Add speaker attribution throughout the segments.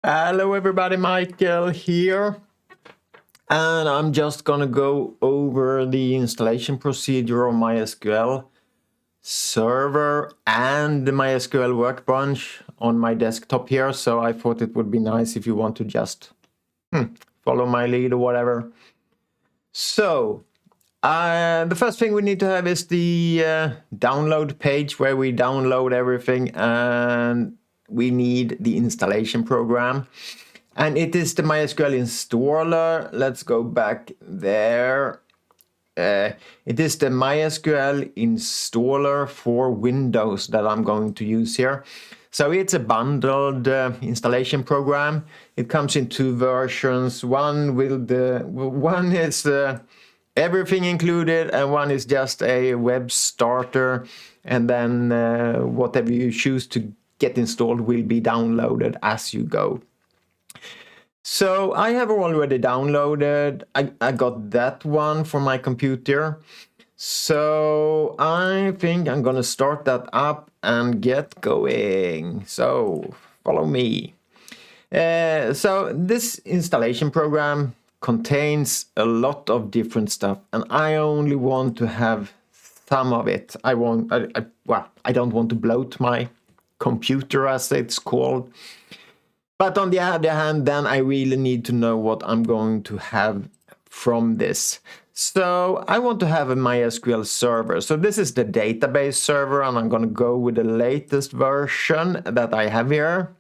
Speaker 1: Hello everybody, Michael here, and I'm just gonna go over the installation procedure of MySQL Server and the MySQL Workbench on my desktop here. So I thought it would be nice if you want to just follow my lead or whatever. So the first thing we need to have is the download page where we download everything, and we need the installation program. And it is the MySQL Installer. Let's go back there. It is the MySQL Installer for Windows that I'm going to use here. So it's a bundled installation program. It comes in two versions. One is everything included, and one is just a web starter. And then whatever you choose to get installed will be downloaded as you go. So I have already downloaded, I got that one for my computer. So I think I'm gonna start that up and get going. So follow me. So this installation program contains a lot of different stuff, and I only want to have some of it. I don't want to bloat my computer, as it's called. But on the other hand, then I really need to know what I'm going to have from this. So I want to have a MySQL server. So this is the database server, and I'm going to go with the latest version that I have here.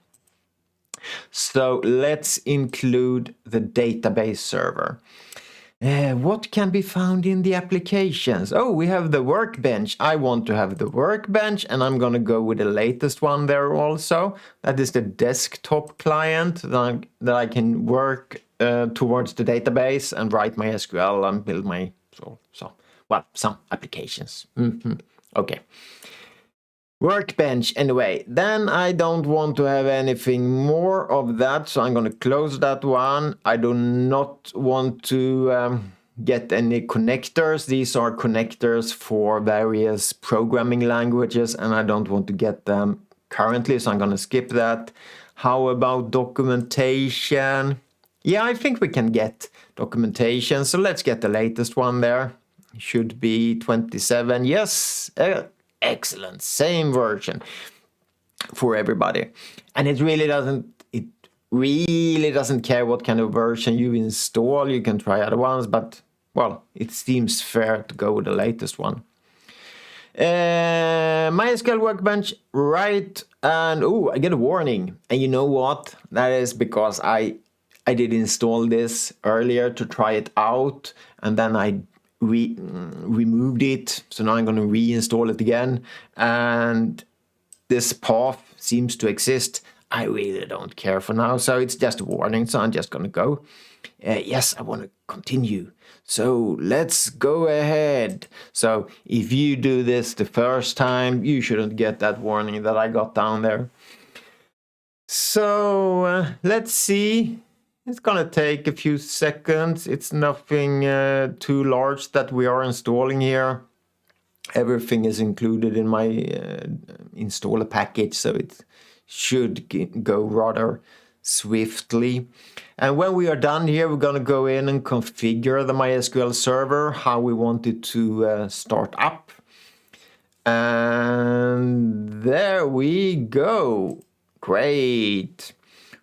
Speaker 1: So let's include the database server. What can be found in the applications? Oh, we have the Workbench. I want to have the Workbench, and I'm going to go with the latest one there also. That is the desktop client that I can work towards the database and write my SQL and build my some applications. Okay. Workbench anyway. Then I don't want to have anything more of that, so I'm going to close that one. I do not want to get any connectors. These are connectors for various programming languages, and I don't want to get them currently, so I'm going to skip that. How about documentation? Yeah, I think we can get documentation, so let's get the latest one there. It should be 27. Yes. Excellent, same version for everybody, and it really doesn't care what kind of version you install. You can try other ones, but well, it seems fair to go with the latest one. MySQL Workbench, right? And I get a warning, and you know what? That is because I did install this earlier to try it out, and then I removed it, so now I'm going to reinstall it again, and this path seems to exist. I really don't care for now, so it's just a warning, so I'm just going to go. Yes, I want to continue, so let's go ahead. So if you do this the first time, you shouldn't get that warning that I got down there. So let's see. It's gonna take a few seconds. It's nothing too large that we are installing here. Everything is included in my installer package, so it should go rather swiftly. And when we are done here, we're gonna go in and configure the MySQL server, how we want it to start up. And there we go. Great.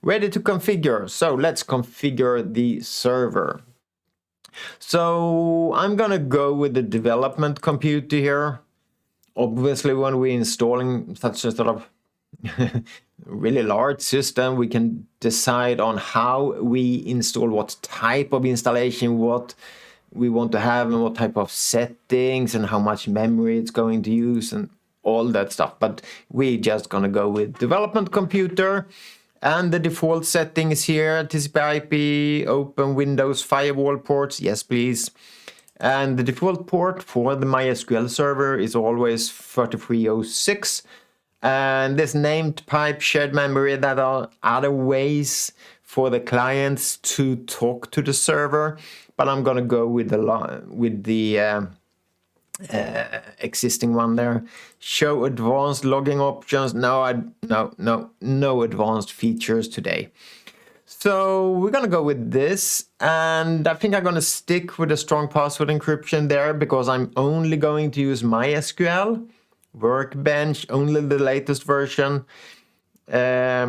Speaker 1: Ready to configure. So let's configure the server. So I'm gonna go with the development computer here. Obviously, when we're installing such a sort of really large system, we can decide on how we install, what type of installation, what we want to have, and what type of settings, and how much memory it's going to use, and all that stuff. But we're just gonna go with development computer. And the default settings here, TCP/IP, open Windows firewall ports, yes please. And the default port for the MySQL server is always 3306. And this named pipe shared memory, that are other ways for the clients to talk to the server. But I'm gonna go with the existing one there. Show advanced logging options. No advanced features today. So we're gonna go with this, and I think I'm gonna stick with a strong password encryption there because I'm only going to use MySQL Workbench, only the latest version. I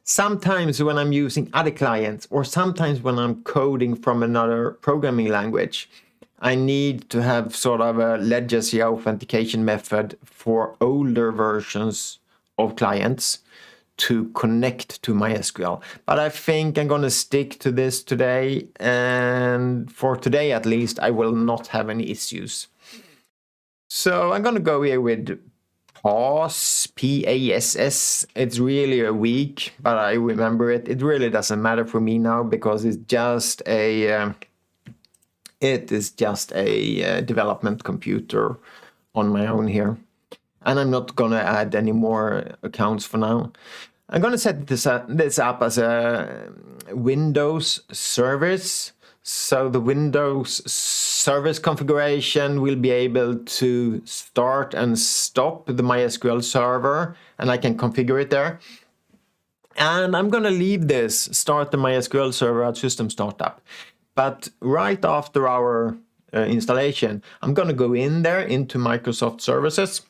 Speaker 1: sometimes when I'm using other clients or sometimes when I'm coding from another programming language, I need to have sort of a legacy authentication method for older versions of clients to connect to MySQL. But I think I'm going to stick to this today, and for today at least, I will not have any issues. So I'm going to go here with PASS, PASS. It's really a weak, but I remember it. It really doesn't matter for me now because it's just a development computer on my own here. And I'm not going to add any more accounts for now. I'm going to set this up as a Windows service. So the Windows service configuration will be able to start and stop the MySQL server, and I can configure it there. And I'm going to leave this, start the MySQL server at system startup. But right after our installation, I'm going to go in there into Microsoft Services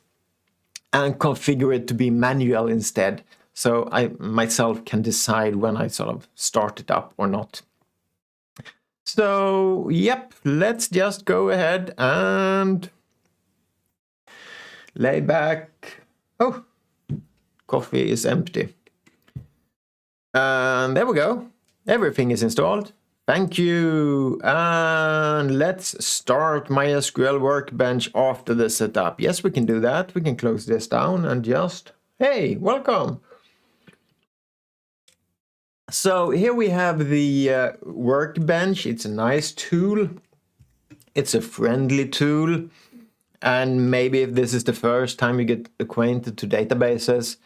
Speaker 1: and configure it to be manual instead. So I myself can decide when I sort of start it up or not. So, yep, let's just go ahead and lay back. Oh, coffee is empty. And there we go. Everything is installed. Thank you. And let's start MySQL Workbench after the setup. Yes, we can do that. We can close this down and just, hey, welcome. So here we have the Workbench. It's a nice tool. It's a friendly tool. And maybe if this is the first time you get acquainted to databases,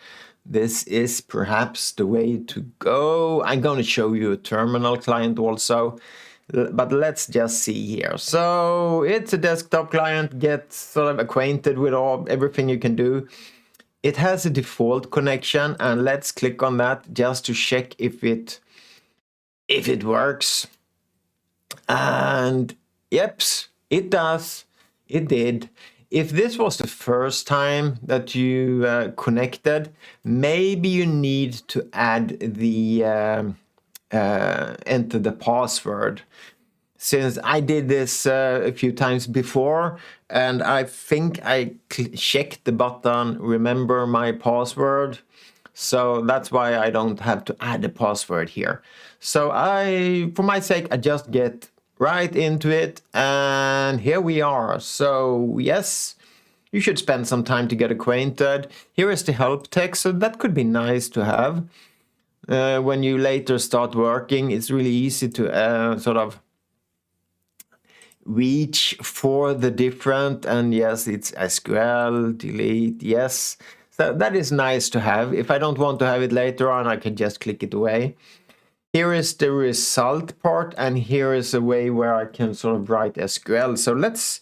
Speaker 1: this is perhaps the way to go. I'm going to show you a terminal client also, but let's just see here. So it's a desktop client. Get sort of acquainted with everything you can do. It has a default connection, and let's click on that just to check if it works. And yep, it does. It did. If this was the first time that you connected, maybe you need to add the enter the password. Since I did this a few times before, and I think I checked the button, remember my password. So that's why I don't have to add a password here. So for my sake, I just get right into it, and here we are. So yes, you should spend some time to get acquainted. Here is the help text, so that could be nice to have. When you later start working, it's really easy to sort of reach for the different, and yes, it's SQL, delete, yes. So that is nice to have. If I don't want to have it later on, I can just click it away. Here is the result part, and here is a way where I can sort of write SQL. So let's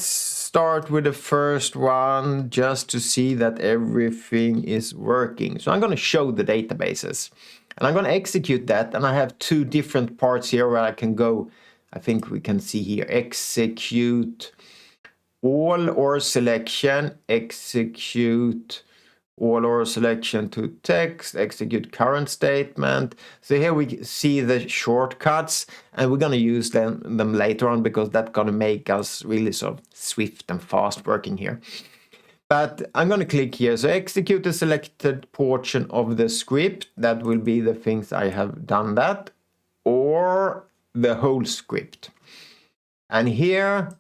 Speaker 1: start with the first one just to see that everything is working. So I'm going to show the databases, and I'm going to execute that, and I have two different parts here where I can go. I think we can see here, execute all or selection, execute all or selection to text, execute current statement. So here we see the shortcuts, and we're going to use them later on because that's going to make us really sort of swift and fast working here. But I'm going to click here. So execute the selected portion of the script. That will be the things I have done that, or the whole script. And here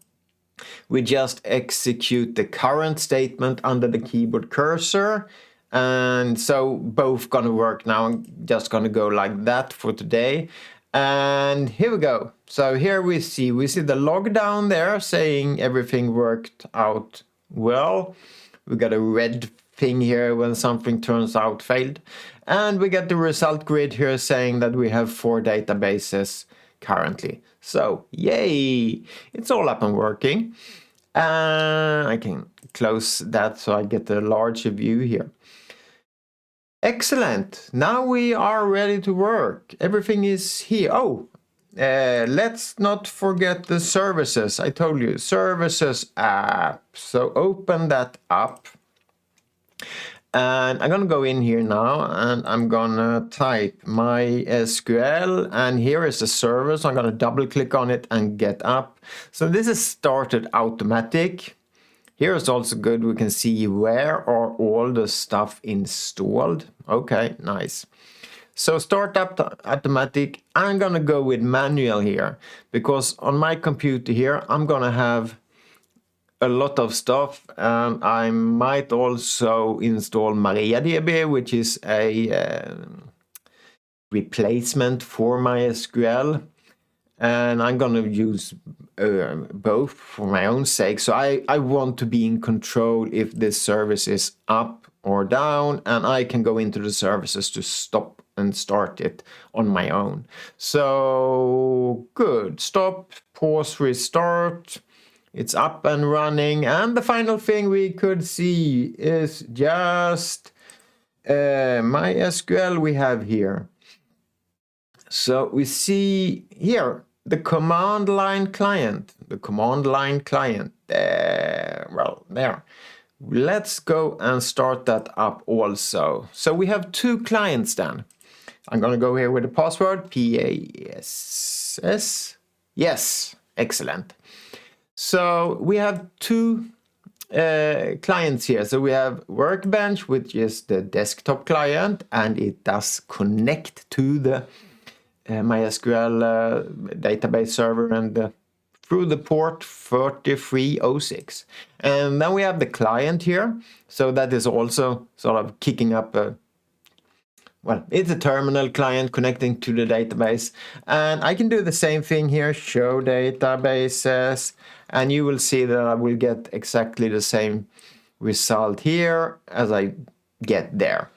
Speaker 1: we just execute the current statement under the keyboard cursor. And so both gonna work now. I'm just gonna go like that for today. And here we go. So here we see the log down there saying everything worked out well. We got a red thing here when something turns out failed. And we get the result grid here saying that we have 4 databases currently. So yay, it's all up and working. I can close that so I get a larger view here. Excellent. Now we are ready to work. Everything is here. Oh, let's not forget the services. I told you, services app. So open that up. And I'm going to go in here now and I'm going to type MySQL, and here is the server. So I'm going to double click on it and get up. So this is started automatic. Here is also good. We can see where are all the stuff installed. Okay, nice. So start up automatic. I'm going to go with manual here because on my computer here, I'm going to have a lot of stuff. I might also install MariaDB, which is a replacement for MySQL. And I'm going to use both for my own sake. So I want to be in control if this service is up or down, and I can go into the services to stop and start it on my own. So good. Stop, pause, restart. It's up and running. And the final thing we could see is just MySQL we have here. So we see here the command line client, well, there. Let's go and start that up also. So we have two clients then. I'm going to go here with the password, PASS. Yes, excellent. So we have two clients here. So we have Workbench, which is the desktop client, and it does connect to the MySQL database server and through the port 3306. And then we have the client here. So that is also sort of kicking up well, it's a terminal client connecting to the database. And I can do the same thing here, show databases, and you will see that I will get exactly the same result here as I get there.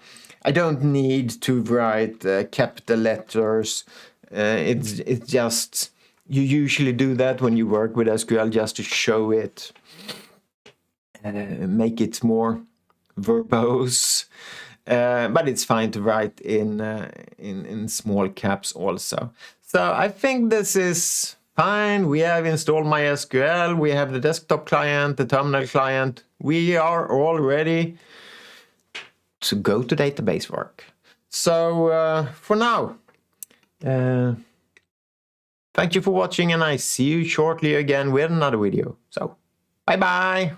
Speaker 1: I don't need to write capital letters. It's just, you usually do that when you work with SQL just to show it, make it more verbose. But it's fine to write in small caps also. So I think this is fine. We have installed MySQL. We have the desktop client, the terminal client. We are all ready to go to database work. So for now, thank you for watching, and I see you shortly again with another video. So bye bye.